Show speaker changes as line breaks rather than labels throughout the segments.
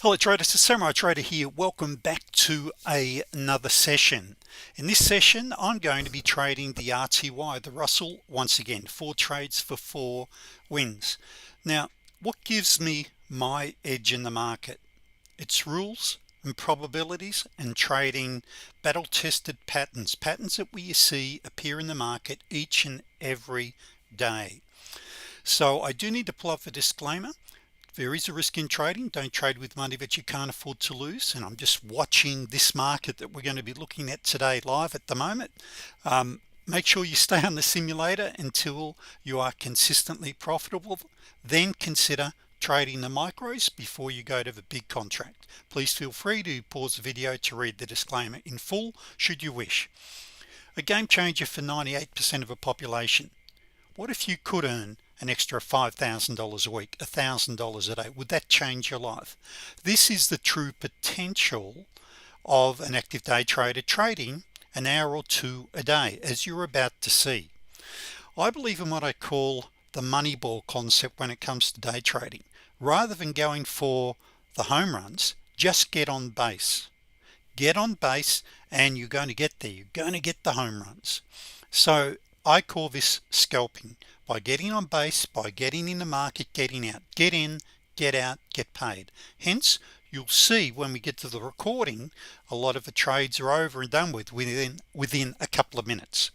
Hello traders, it's Samurai Trader here. Welcome back to another session. In this session I'm going to be trading the RTY, the Russell, once again, 4 trades for 4 wins. Now what gives me my edge in the market? It's rules and probabilities and trading battle-tested patterns that we see appear in the market each and every day. So I do need to pull up a disclaimer. There is a risk in trading. Don't trade with money that you can't afford to lose. And I'm just watching this market that we're going to be looking at today live at the moment. Make sure you stay on the simulator until you are consistently profitable. Then consider trading the micros before you go to the big contract. Please feel free to pause the video to read the disclaimer in full should you wish. A game changer for 98% of the population. What if you could earn an extra $5,000 a week, $1,000 a day? Would that change your life? This is the true potential of an active day trader trading an hour or two a day, as you're about to see. I believe in what I call the money ball concept when it comes to day trading. Rather than going for the home runs, just get on base. Get on base and you're going to get there. You're going to get the home runs. So I call this scalping. By getting on base, by getting in the market, getting out, get in, get out, get paid. Hence you'll see when we get to the recording, a lot of the trades are over and done with within a couple of minutes.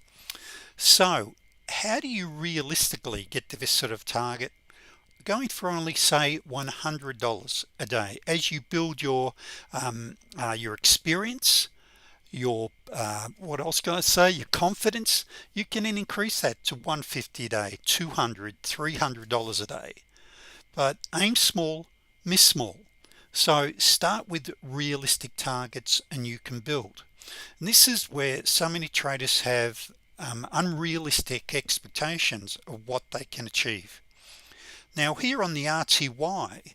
So how do you realistically get to this sort of target? Going for only say $100 a day. As you build your experience, your what else can I say, your confidence, you can then increase that to $150 a day, $200, $300 a day. But aim small, miss small. So start with realistic targets and you can build. And this is where so many traders have unrealistic expectations of what they can achieve. Now here on the RTY,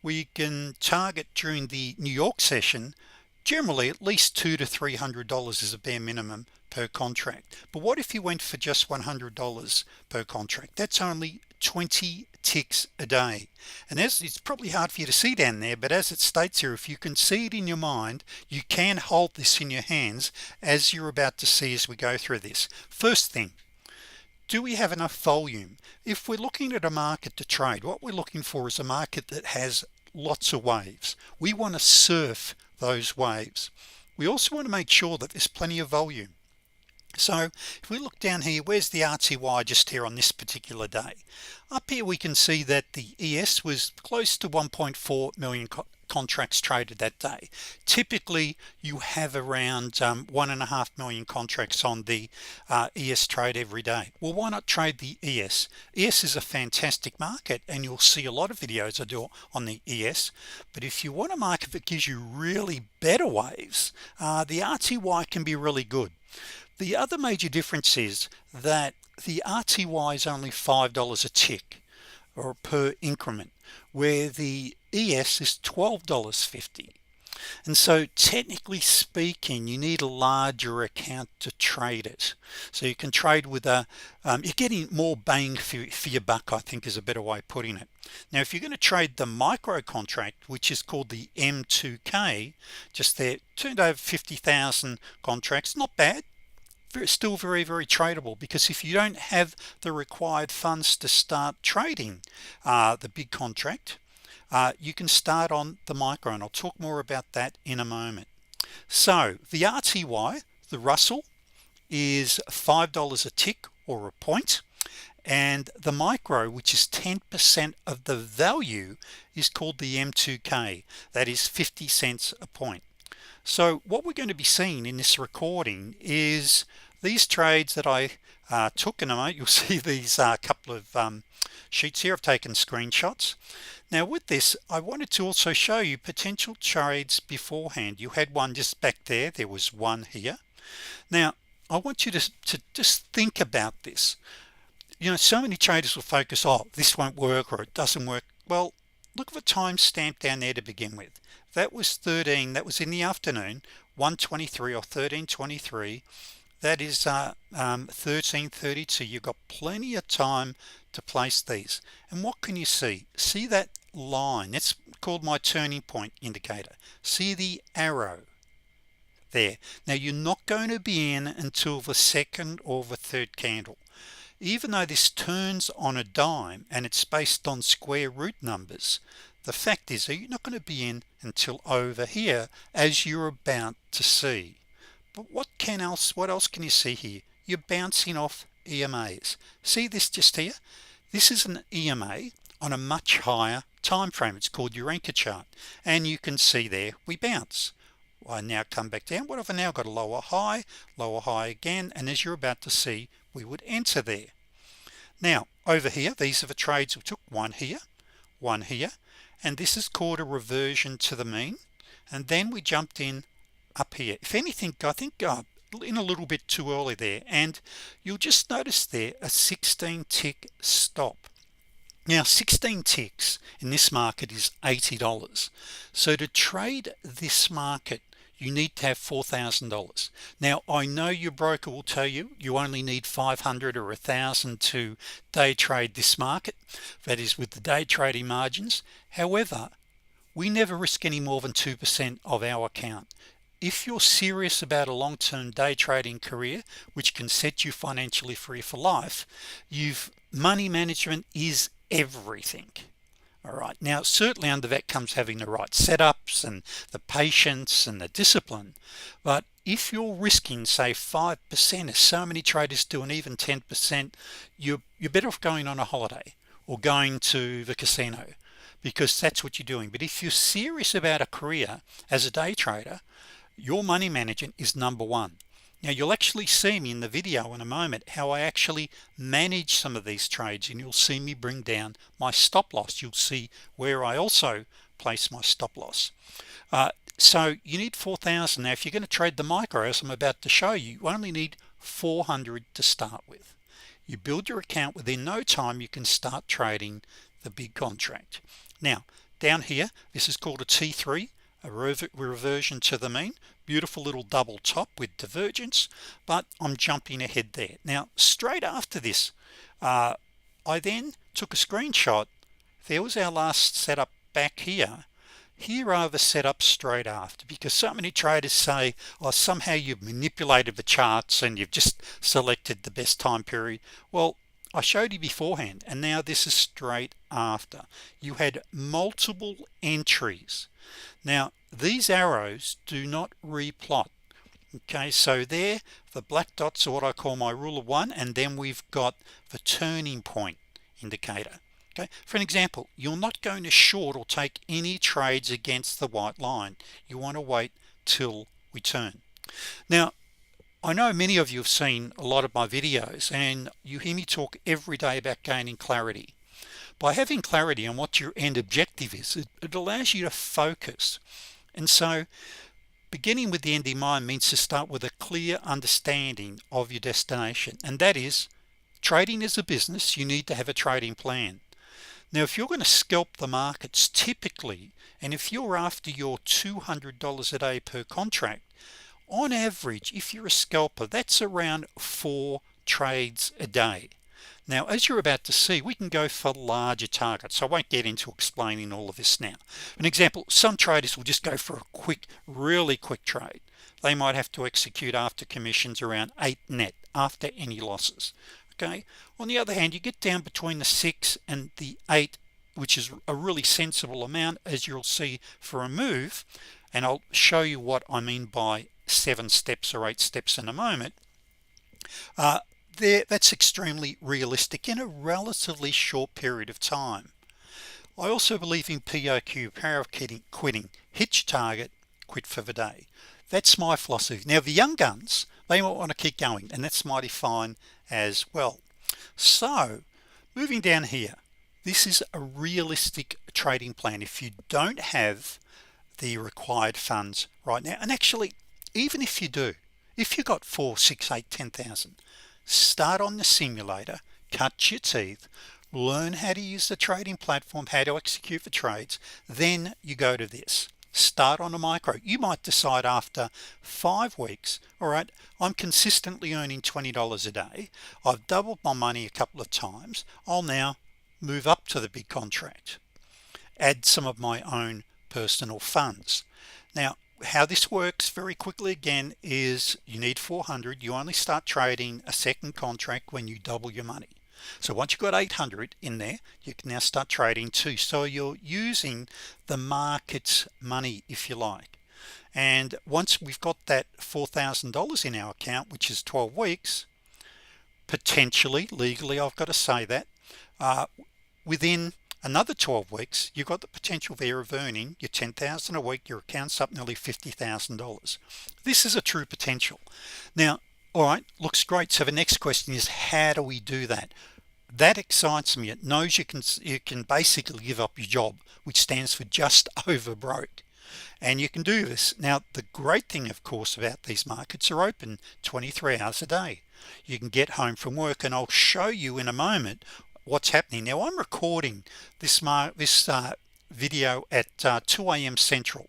we can target during the New York session generally at least $200 to $300 is a bare minimum per contract. But what if you went for just $100 per contract? That's only 20 ticks a day. And as it's probably hard for you to see down there, but as it states here, if you can see it in your mind, you can hold this in your hands as you're about to see as we go through this. First thing, do we have enough volume? If we're looking at a market to trade, what we're looking for is a market that has lots of waves. We want to surf those waves. We also want to make sure that there's plenty of volume. So if we look down here, where's the RTY just here on this particular day? Up here we can see that the ES was close to 1.4 million contracts traded that day. Typically you have around 1.5 million contracts on the ES trade every day. Well, why not trade the ES? ES is a fantastic market and you'll see a lot of videos I do on the ES. But if you want a market that gives you really better waves, the RTY can be really good. The other major difference is that the RTY is only $5 a tick or per increment, where the ES is $12.50. And so technically speaking, you need a larger account to trade it. So you can trade with a you're getting more bang for your buck, I think is a better way of putting it. Now if you're going to trade the micro contract, which is called the M2K, just there, turned over 50,000 contracts, not bad. Still very tradable, because if you don't have the required funds to start trading the big contract, you can start on the micro, and I'll talk more about that in a moment. So the RTY, the Russell, is $5 a tick or a point, and the micro, which is 10% of the value, is called the M2K. That is 50 cents a point. So what we're going to be seeing in this recording is these trades that I took in a moment. You'll see these couple of sheets here. I've taken screenshots. Now with this, I wanted to also show you potential trades beforehand. You had one just back there. There was one here. Now I want you to just think about this. You know, so many traders will focus, oh, this won't work or it doesn't work. Well, look at the time stamp down there to begin with. That was 13, that was in the afternoon, 1:23 or 13:23. That is 13:32. You've got plenty of time to place these. And what can you see? See that line? Let's called my turning point indicator. See the arrow there? Now you're not going to be in until the second or the third candle. Even though this turns on a dime and it's based on square root numbers, the fact is that you're not going to be in until over here, as you're about to see. But what else can you see here? You're bouncing off EMAs. See this just here? This is an EMA on a much higher time frame. It's called your anchor chart, and you can see there we bounce. I now come back down. What have I now got? A lower high again, and as you're about to see, we would enter there. Now over here, these are the trades we took. One here, and this is called a reversion to the mean. And then we jumped in up here. If anything, I think in a little bit too early there, and you'll just notice there a 16 tick stop. Now 16 ticks in this market is $80. So to trade this market, you need to have $4,000. Now I know your broker will tell you you only need 500 or 1,000 to day trade this market, that is with the day trading margins. However, we never risk any more than 2% of our account. If you're serious about a long-term day trading career, which can set you financially free for life, money management is everything. All right, now certainly under that comes having the right setups and the patience and the discipline. But if you're risking say 5%, as so many traders do, and even 10%, you're better off going on a holiday or going to the casino, because that's what you're doing. But if you're serious about a career as a day trader, your money management is number one. Now you'll actually see me in the video in a moment how I actually manage some of these trades, and you'll see me bring down my stop loss. You'll see where I also place my stop loss. So you need 4,000. Now if you're going to trade the micro, as I'm about to show you, you only need 400 to start with. You build your account, within no time you can start trading the big contract. Now down here, this is called a T3, a reversion to the mean. Beautiful little double top with divergence, but I'm jumping ahead there. Now straight after this, I then took a screenshot. There was our last setup back here. Here are the setups straight after, because so many traders say, oh, somehow you've manipulated the charts and you've just selected the best time period. Well, I showed you beforehand, and now this is straight after. You had multiple entries. Now these arrows do not replot. Okay, so there the black dots are what I call my rule of one, and then we've got the turning point indicator. Okay, for an example, you're not going to short or take any trades against the white line. You want to wait till we turn. Now I know many of you have seen a lot of my videos, and you hear me talk every day about gaining clarity. By having clarity on what your end objective is, it allows you to focus. And so beginning with the end in mind means to start with a clear understanding of your destination, and that is trading as a business. You need to have a trading plan. Now if you're going to scalp the markets typically, and if you're after your $200 a day per contract, on average, if you're a scalper, that's around 4 trades a day. Now as you're about to see, we can go for larger targets. I won't get into explaining all of this now. An example, some traders will just go for a really quick trade. They might have to execute after commissions around 8 net after any losses. Okay, on the other hand, you get down between the 6 and the 8, which is a really sensible amount, as you'll see for a move, and I'll show you what I mean by 7 steps or 8 steps in a moment. That's extremely realistic in a relatively short period of time. I also believe in POQ, power of quitting. Hit your target, quit for the day. That's my philosophy. Now the young guns, they might want to keep going, and that's mighty fine as well. So moving down here, this is a realistic trading plan if you don't have the required funds right now. And actually, even if you do, if you got 4, 6, 8, 10,000, start on the simulator, cut your teeth, learn how to use the trading platform, how to execute the trades. Then you go to this, start on a micro. You might decide after 5 weeks, all right, I'm consistently earning $20 a day, I've doubled my money a couple of times, I'll now move up to the big contract. add some of my own personal funds. Now, how this works very quickly again is you need 400. You only start trading a second contract when you double your money. So once you've got 800 in there, you can now start trading too. So you're using the market's money, if you like. And once we've got that $4,000 in our account, which is 12 weeks, potentially, legally, I've got to say that, within another 12 weeks, you've got the potential there of earning your $10,000 a week, your account's up nearly $50,000. This is a true potential. Now, all right, looks great. So the next question is, how do we do that? That excites me. It knows you can basically give up your job, which stands for just over broke. And you can do this. Now, the great thing, of course, about these markets are open 23 hours a day. You can get home from work, and I'll show you in a moment what's happening. Now, I'm recording this video at 2 a.m. Central.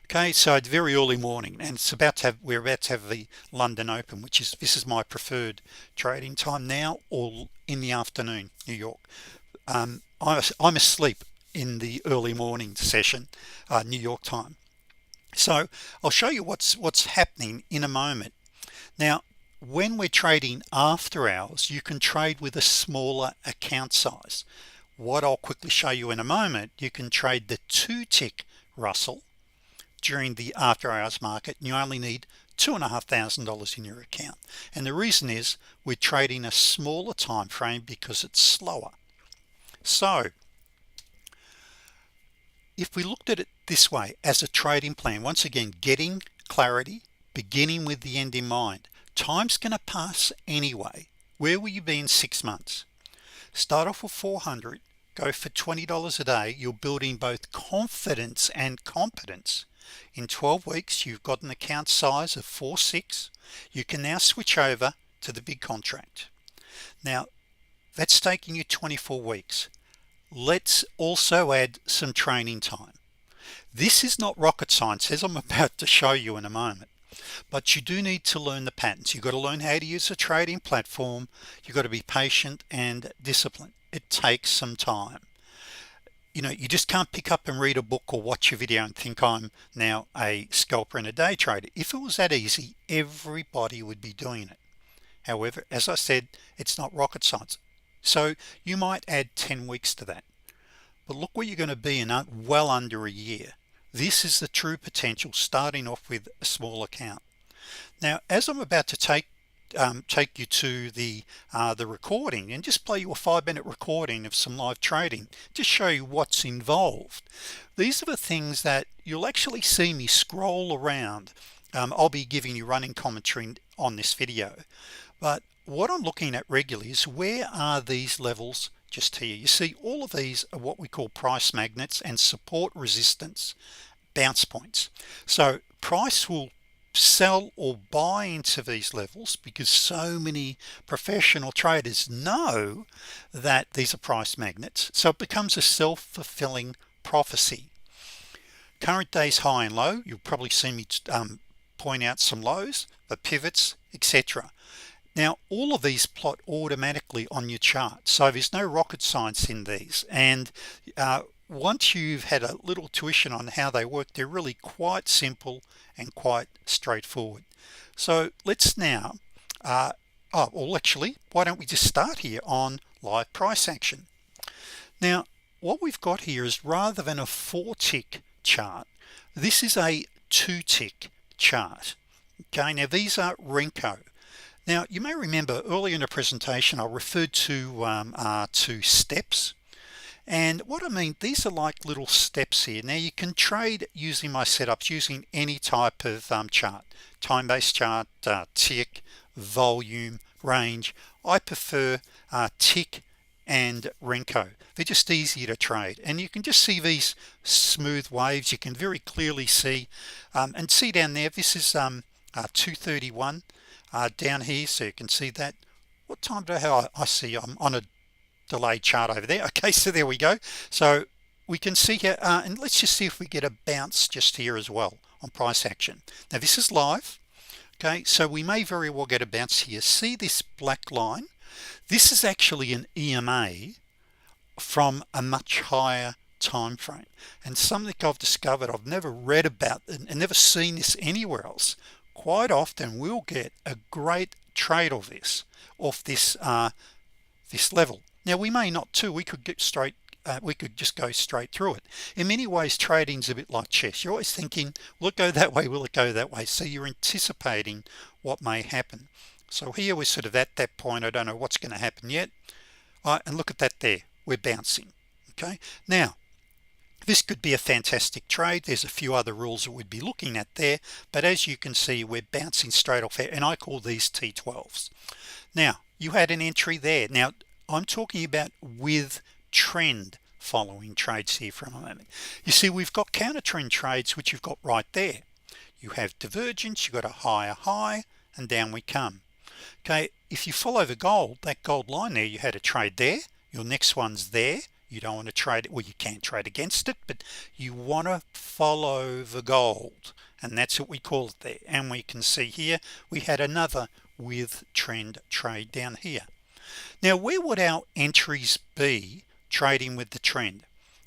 Okay, so it's very early morning, and we're about to have the London Open, this is my preferred trading time now, or in the afternoon, New York. I'm asleep in the early morning session, New York time. So I'll show you what's happening in a moment. Now, when we're trading after hours, you can trade with a smaller account size. What I'll quickly show you in a moment, you can trade the 2-tick Russell during the after hours market, and you only need $2,500 in your account. And the reason is we're trading a smaller time frame because it's slower. So if we looked at it this way as a trading plan, once again, getting clarity, beginning with the end in mind, time's going to pass anyway. Where will you be in 6 months? Start off with 400, go for $20 a day. You're building both confidence and competence. In 12 weeks, you've got an account size of 4.6. You can now switch over to the big contract. Now, that's taking you 24 weeks. Let's also add some training time. This is not rocket science, as I'm about to show you in a moment, but you do need to learn the patterns. You've got to learn how to use a trading platform. You've got to be patient and disciplined. It takes some time. You know, you just can't pick up and read a book or watch a video and think I'm now a scalper and a day trader. If it was that easy, everybody would be doing it. However, as I said, it's not rocket science. So you might add 10 weeks to that. But look where you're going to be in well under a year. This is the true potential, starting off with a small account. Now, as I'm about to take you to the recording and just play you a 5-minute recording of some live trading to show you what's involved. These are the things that you'll actually see me scroll around. I'll be giving you running commentary on this video, but what I'm looking at regularly is where are these levels just here. You see all of these are what we call price magnets and support, resistance, bounce points. So price will sell or buy into these levels because so many professional traders know that these are price magnets. So it becomes a self-fulfilling prophecy. Current day's high and low, you'll probably see me point out some lows, the pivots, etc. Now all of these plot automatically on your chart, so there's no rocket science in these, and once you've had a little tuition on how they work, they're really quite simple and quite straightforward. So let's now actually, why don't we just start here on live price action. Now what we've got here is, rather than a 4-tick chart, this is a 2-tick chart. Okay, now these are Renko. Now you may remember earlier in the presentation I referred to steps. And what I mean, these are like little steps here. Now you can trade using my setups, using any type of chart, time-based chart, tick, volume, range. I prefer tick and Renko. They're just easier to trade, and you can just see these smooth waves. You can very clearly see and see down there, this is 231 down here, so you can see that. What time do I have? I see I'm on a delayed chart over there. Okay, so there we go. So we can see here, and let's just see if we get a bounce just here as well on price action. Now this is live. Okay, so we may very well get a bounce here. See this black line? This is actually an EMA from a much higher time frame. And something I've discovered, I've never read about and never seen this anywhere else. Quite often we'll get a great trade of this off this level. Now we may not too. We could get straight we could just go straight through it. In many ways, trading's a bit like chess. You're always thinking, will it go that way, will it go that way? So you're anticipating what may happen. So here we're sort of at that point. I don't know what's going to happen yet. And look at that there, we're bouncing. Okay, now this could be a fantastic trade. There's a few other rules that we'd be looking at there, but as you can see, we're bouncing straight off there, and I call these T12s. Now you had an entry there. Now I'm talking about with trend following trades here for a moment. You see, we've got counter trend trades, which you've got right there. You have divergence, you've got a higher high, and down we come. Okay, if you follow the gold, that gold line there, you had a trade there, your next one's there. You don't want to trade it, well, you can't trade against it, but you want to follow the gold, and that's what we call it there. And we can see here we had another with trend trade down here. Now where would our entries be trading with the trend?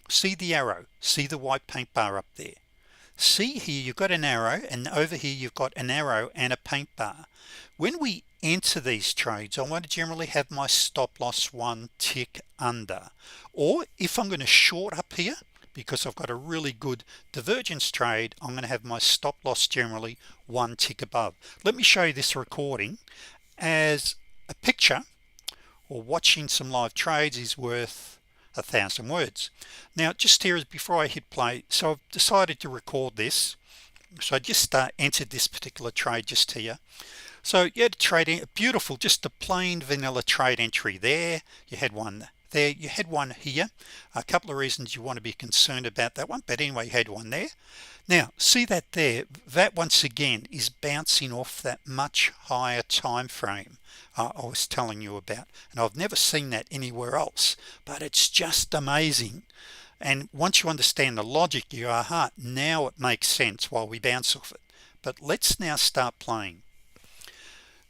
See the arrow, see the white paint bar up there. See here you've got an arrow, and over here you've got an arrow and a paint bar. When we enter these trades, I want to generally have my stop loss one tick under, or if I'm going to short up here because I've got a really good divergence trade, I'm going to have my stop loss generally one tick above. Let me show you this recording as a picture, or watching some live trades is worth 1,000 words. Now just here, before I hit play, so I've decided to record this. So I just entered this particular trade just here. So you had a trade, beautiful, just a plain vanilla trade entry there. You had one there, you had one here. A couple of reasons you want to be concerned about that one, but anyway, you had one there. Now see that there, that once again is bouncing off that much higher time frame I was telling you about, and I've never seen that anywhere else, but it's just amazing. And once you understand the logic, you go, aha, now it makes sense while we bounce off it. But let's now start playing.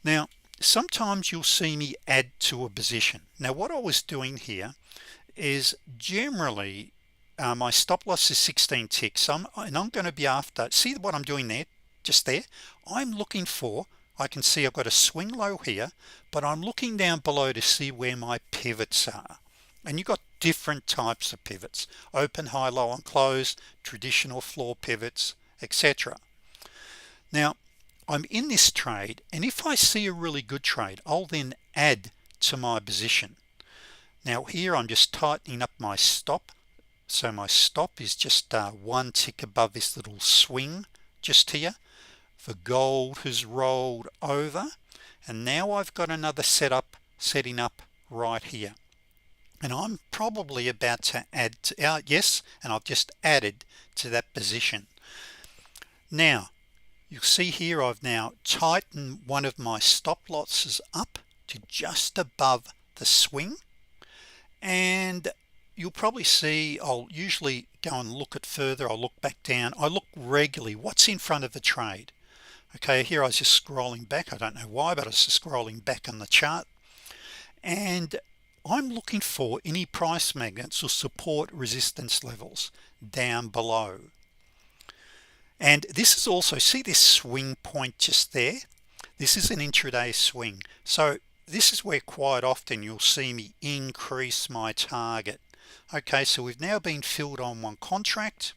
Now sometimes you'll see me add to a position. Now what I was doing here is generally my stop loss is 16 ticks, and I'm going to be after, see what I'm doing there, just there, I'm looking for, I can see I've got a swing low here, but I'm looking down below to see where my pivots are. And you've got different types of pivots: open, high, low, and close, traditional floor pivots, etc. Now I'm in this trade, and if I see a really good trade, I'll then add to my position. Now here I'm just tightening up my stop, so my stop is just one tick above this little swing just here. The gold has rolled over, and now I've got another setting up right here, and I'm probably about to add to, yes, and I've just added to that position. Now you'll see here I've now tightened one of my stop losses up to just above the swing, and you'll probably see I'll usually go and look at further. I'll look back down. I look regularly what's in front of the trade. Okay, here I was just scrolling back. I don't know why, but I was just scrolling back on the chart, and I'm looking for any price magnets or support resistance levels down below. And this is also, see this swing point just there, this is an intraday swing. So this is where quite often you'll see me increase my target. Okay, so we've now been filled on one contract.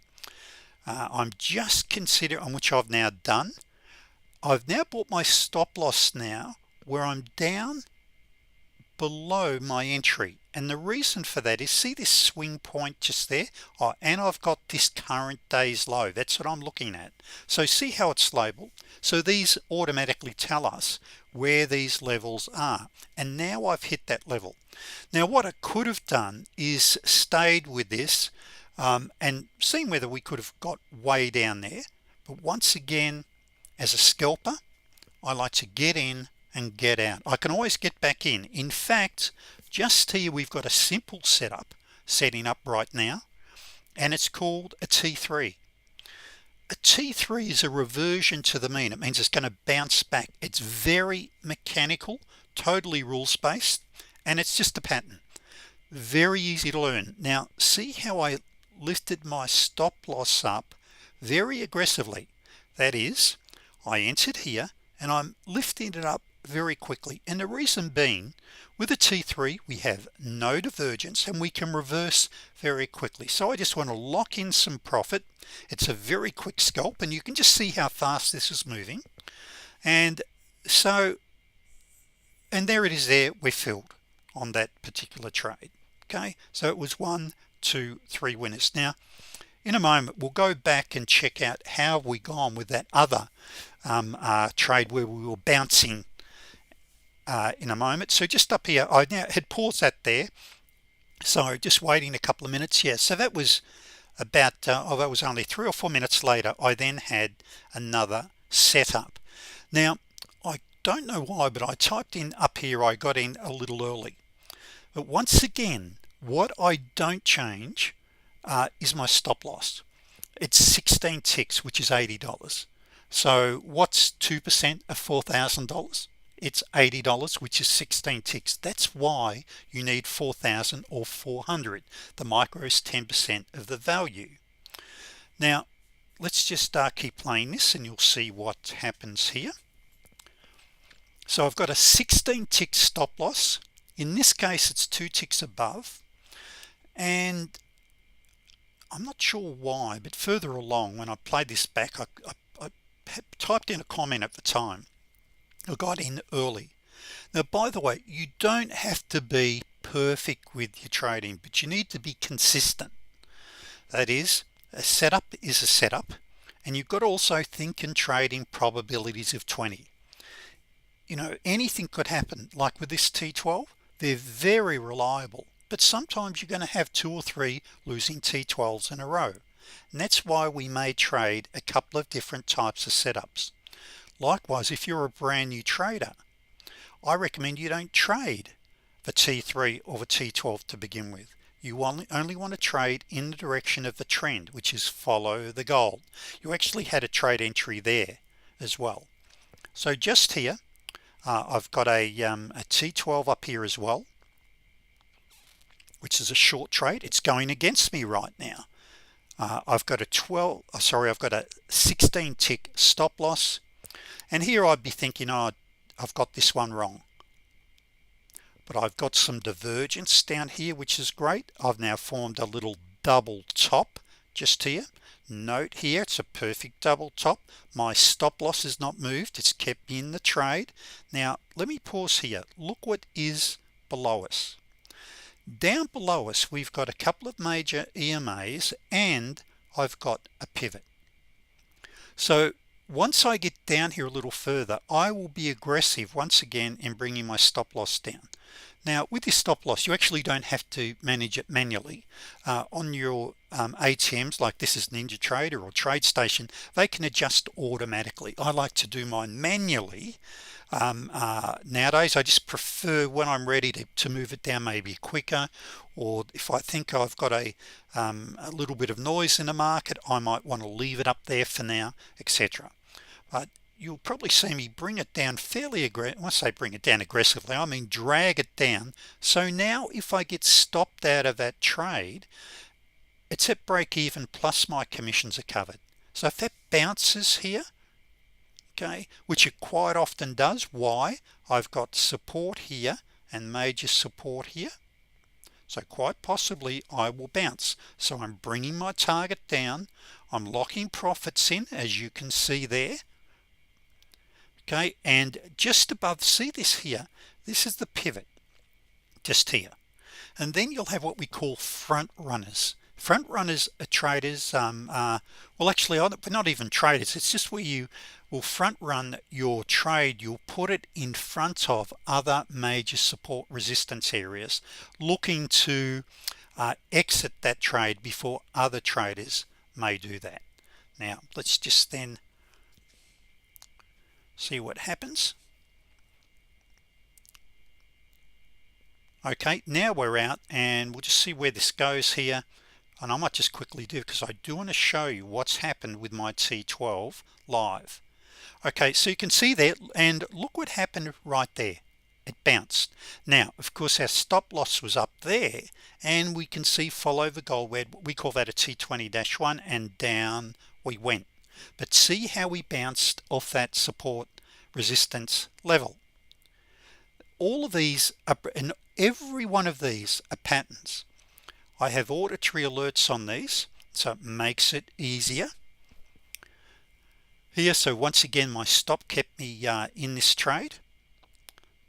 I'm just considering, which I've now done. I've now bought my stop loss now where I'm down below my entry, and the reason for that is, see this swing point just there, and I've got this current day's low. That's what I'm looking at. So see how it's labeled. So these automatically tell us where these levels are, and now I've hit that level. Now what I could have done is stayed with this and seen whether we could have got way down there, but once again, as a scalper, I like to get in and get out. I can always get back in. In fact, just here we've got a simple setting up right now, and it's called a T3. A T3 is a reversion to the mean. It means it's going to bounce back. It's very mechanical, totally rules based, and it's just a pattern. Very easy to learn. Now see how I lifted my stop loss up very aggressively. That is, I entered here and I'm lifting it up very quickly, and the reason being, with a T3 we have no divergence and we can reverse very quickly. So I just want to lock in some profit. It's a very quick scalp, and you can just see how fast this is moving. And so, and there it is, there we're filled on that particular trade. Okay, so it was 1 2 3 winners. Now in a moment we'll go back and check out how we gone with that other trade where we were bouncing in a moment. So just up here, I now had paused that there, so just waiting a couple of minutes. Yeah, so that was about that was only 3 or 4 minutes later. I then had another setup. Now I don't know why, but I typed in up here, I got in a little early. But once again, what I don't change is my stop loss. It's 16 ticks, which is $80. So what's 2% of $4,000? It's $80, which is 16 ticks. That's why you need 4,000 or 400. The micro is 10% of the value. Now let's just keep playing this and you'll see what happens here. So I've got a 16 tick stop loss. In this case it's 2 ticks above, and I'm not sure why, but further along when I played this back, I typed in a comment at the time. I got in early. Now by the way, you don't have to be perfect with your trading, but you need to be consistent. That is, a setup is a setup, and you've got to also think and trade in probabilities of 20. You know, anything could happen. Like with this T12, they're very reliable, but sometimes you're going to have 2 or 3 losing T12s in a row, and that's why we may trade a couple of different types of setups. Likewise, if you're a brand new trader, I recommend you don't trade the T3 or the T12 to begin with. You only want to trade in the direction of the trend, which is follow the gold. You actually had a trade entry there as well. So just here, I've got a T12 up here as well, which is a short trade. It's going against me right now. I've got a 16 tick stop loss, and here I'd be thinking, oh, I've got this one wrong, but I've got some divergence down here, which is great. I've now formed a little double top just here. Note here, it's a perfect double top. My stop loss has not moved, it's kept me in the trade. Now let me pause here. Look what is below us. Down below us we've got a couple of major EMAs, and I've got a pivot. So once I get down here a little further, I will be aggressive once again in bringing my stop loss down. Now with this stop loss, you actually don't have to manage it manually. On your ATMs, like this is Ninja Trader or TradeStation, they can adjust automatically. I like to do mine manually. Nowadays I just prefer, when I'm ready to move it down maybe quicker, or if I think I've got a little bit of noise in the market, I might want to leave it up there for now, etc. But you'll probably see me bring it down fairly aggressive. When I say bring it down aggressively, I mean drag it down. So now if I get stopped out of that trade, it's at break even plus my commissions are covered. So if that bounces here, okay, which it quite often does, why? I've got support here and major support here, so quite possibly I will bounce. So I'm bringing my target down, I'm locking profits in, as you can see there. Okay, and just above, see this here, this is the pivot just here, and then you'll have what we call front runners. Front runners are traders, well actually we're not even traders, it's just where you will front run your trade. You'll put it in front of other major support resistance areas, looking to exit that trade before other traders may do that. Now let's just then see what happens. Okay, now we're out, and we'll just see where this goes here, and I might just quickly do, because I do want to show you what's happened with my T12 live. Okay, so you can see there, and look what happened right there. it bounced. Now of course our stop loss was up there, and we can see follow the gold, we call that a T20-1, and down we went. But see how we bounced off that support resistance level. All of these are, and every one of these are patterns. I have auditory alerts on these, so it makes it easier here. So once again my stop kept me in this trade.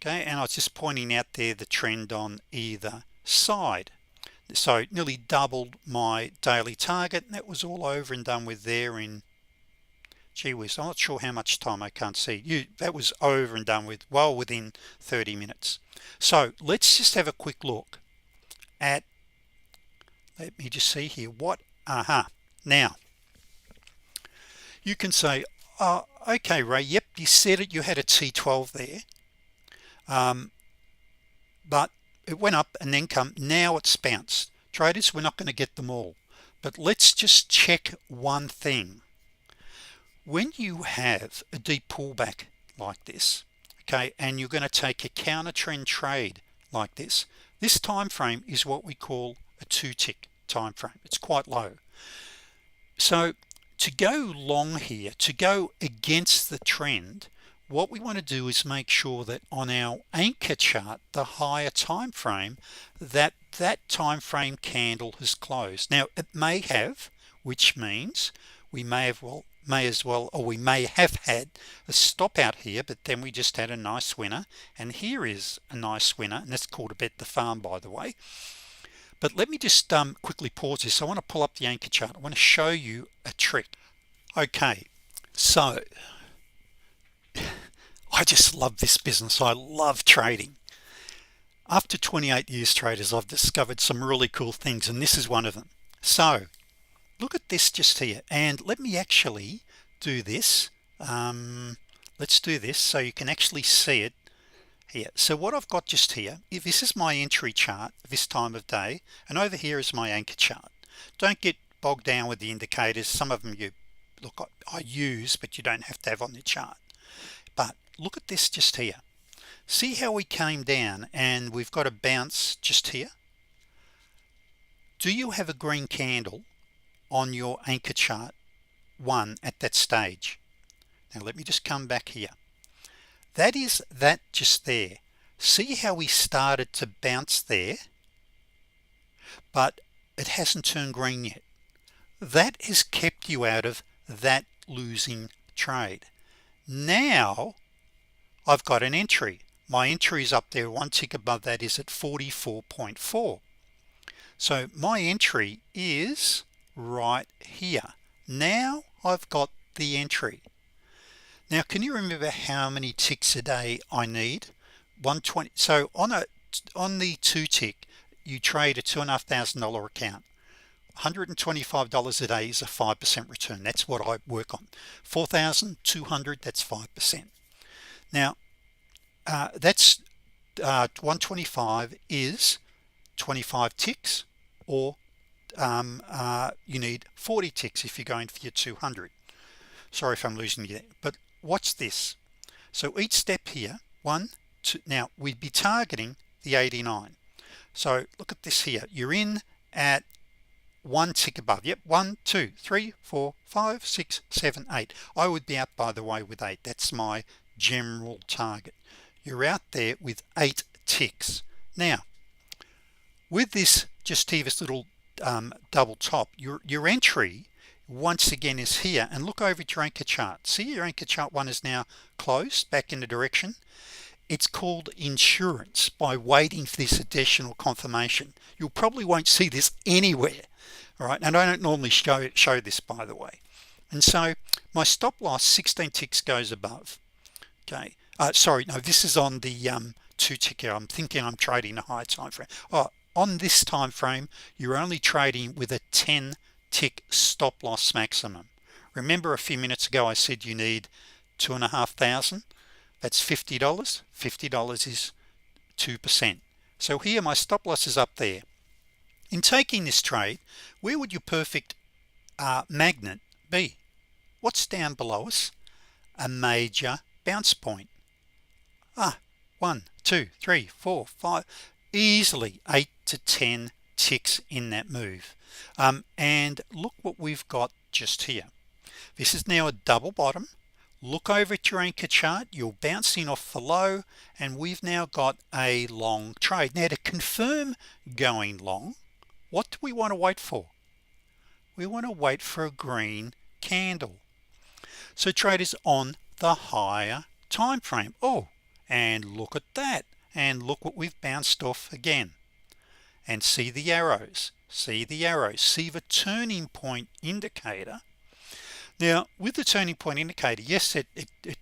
Okay, and I was just pointing out there the trend on either side. So it nearly doubled my daily target, and that was all over and done with there in, gee whiz, I'm not sure how much time, I can't see. That was over and done with well within 30 minutes. So let's just have a quick look at, let me just see here what, now you can say, okay Ray, yep, you said it, you had a T12 there, but it went up and then now it's bounced. Traders, we're not going to get them all, but let's just check one thing. When you have a deep pullback like this, okay, and you're going to take a counter trend trade like this time frame is what we call a 2-tick time frame. It's quite low. So to go long here, to go against the trend, what we want to do is make sure that on our anchor chart, the higher time frame, that time frame candle has closed. Now it may have, which means we may have we may have had a stop out here, but then we just had a nice winner, and here is a nice winner, and that's called a bet the farm, by the way. But let me just quickly pause this. I want to pull up the anchor chart. I want to show you a trick. Okay, so I just love this business. I love trading. After 28 years, traders, I've discovered some really cool things, and this is one of them. So look at this just here, and let me actually do this. Let's do this so you can actually see it here. So what I've got just here, if this is my entry chart this time of day, and over here is my anchor chart. Don't get bogged down with the indicators. Some of them I use, but you don't have to have on the chart. But look at this just here. See how we came down and we've got a bounce just here. Do you have a green candle on your anchor chart 1 at that stage? Now let me just come back here. That is that just there. See how we started to bounce there, but it hasn't turned green yet. That has kept you out of that losing trade. Now I've got an entry. My entry is up there, one tick above that is at 44.4. So my entry is right here. Now I've got the entry. Now can you remember how many ticks a day I need? 120. So on the 2-tick, you trade a $2,500 account. $125 a day is a 5% return. That's what I work on. 4,200, that's 5%. Now that's 125 is 25 ticks, or you need 40 ticks if you're going for your 200. Sorry if I'm losing you there, but watch this. So each step here, 1, 2, now we'd be targeting the 89. So look at this here. You're in at 1 tick above. Yep, 1, 2, 3, 4, 5, 6, 7, 8. I would be out, by the way, with 8. That's my general target. You're out there with 8 ticks. Now with this just here, this little double top, your entry once again is here, and look over at your anchor chart. See, your anchor chart 1 is now closed back in the direction. It's called insurance by waiting for this additional confirmation. You probably won't see this anywhere. All right, and I don't normally show this, by the way. And so my stop loss 16 ticks goes above. Okay, sorry, no, this is on the 2-ticker. I'm thinking I'm trading a higher time frame. On this time frame, you're only trading with a 10-tick stop loss maximum. Remember a few minutes ago I said you need 2,500. That's $50. $50 is 2%. So here my stop loss is up there. In taking this trade, where would your perfect magnet be? What's down below us? A major bounce point. 1, 2, 3, 4, 5, easily 8 to 10 ticks in that move. And look what we've got just here. This is now a double bottom. Look over at your anchor chart, you're bouncing off the low, and we've now got a long trade. Now to confirm going long, what do we want to wait for? We want to wait for a green candle. So traders on the higher time frame. Oh, and look at that, and look what we've bounced off again. And see the arrows, see the turning point indicator. Now with the turning point indicator, yes, it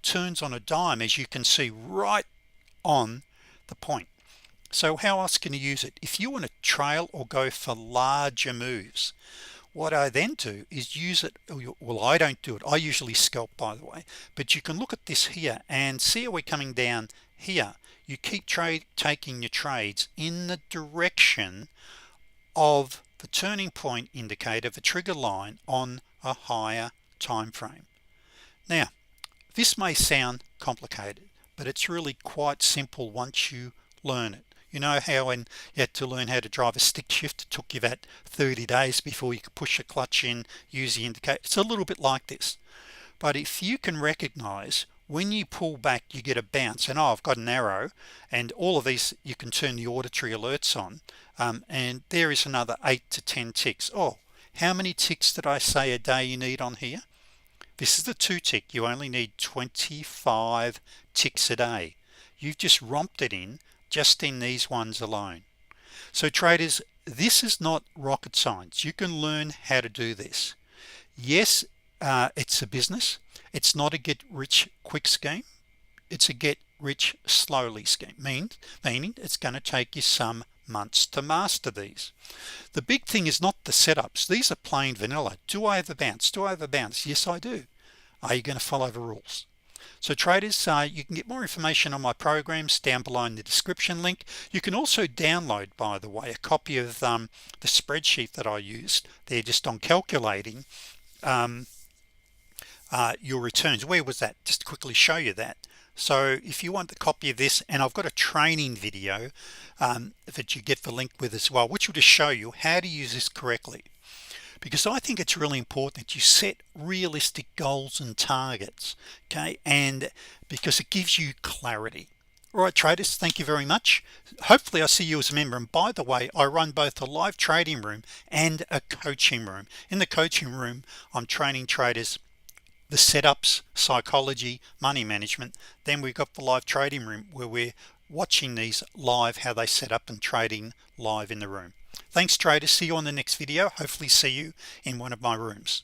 turns on a dime, as you can see right on the point. So how else can you use it? If you want to trail or go for larger moves, what I then do is use it. Well, I don't do it, I usually scalp, by the way, but you can look at this here and see how we're coming down here. You keep taking your trades in the direction of the turning point indicator, the trigger line on a higher time frame. Now this may sound complicated, but it's really quite simple once you learn it. You know how when you had to learn how to drive a stick shift, it took you about 30 days before you could push a clutch in, use the indicator. It's a little bit like this. But if you can recognize when you pull back, you get a bounce, and I've got an arrow, and all of these you can turn the auditory alerts on, and there is another 8 to 10 ticks. Oh, how many ticks did I say a day you need on here? This is the 2 tick. You only need 25 ticks a day. You've just romped it in just in these ones alone. So traders, this is not rocket science. You can learn how to do this. Yes, it's a business. It's not a get rich quick scheme. It's a get rich slowly scheme, meaning it's going to take you some months to master these. The big thing is not the setups. These are plain vanilla. Do I have a bounce? Do I have a bounce? Yes, I do. Are you going to follow the rules? So traders, you can get more information on my programs down below in the description link. You can also download, by the way, a copy of the spreadsheet that I used there just on calculating your returns. Where was that? Just to quickly show you that. So if you want the copy of this, and I've got a training video that you get the link with as well, which will just show you how to use this correctly, because I think it's really important that you set realistic goals and targets, okay, and because it gives you clarity. All right, traders, thank you very much. Hopefully I see you as a member. And by the way, I run both a live trading room and a coaching room. In the coaching room, I'm training traders the setups, psychology, money management. Then we've got the live trading room where we're watching these live, how they set up and trading live in the room. Thanks traders, see you on the next video. Hopefully see you in one of my rooms.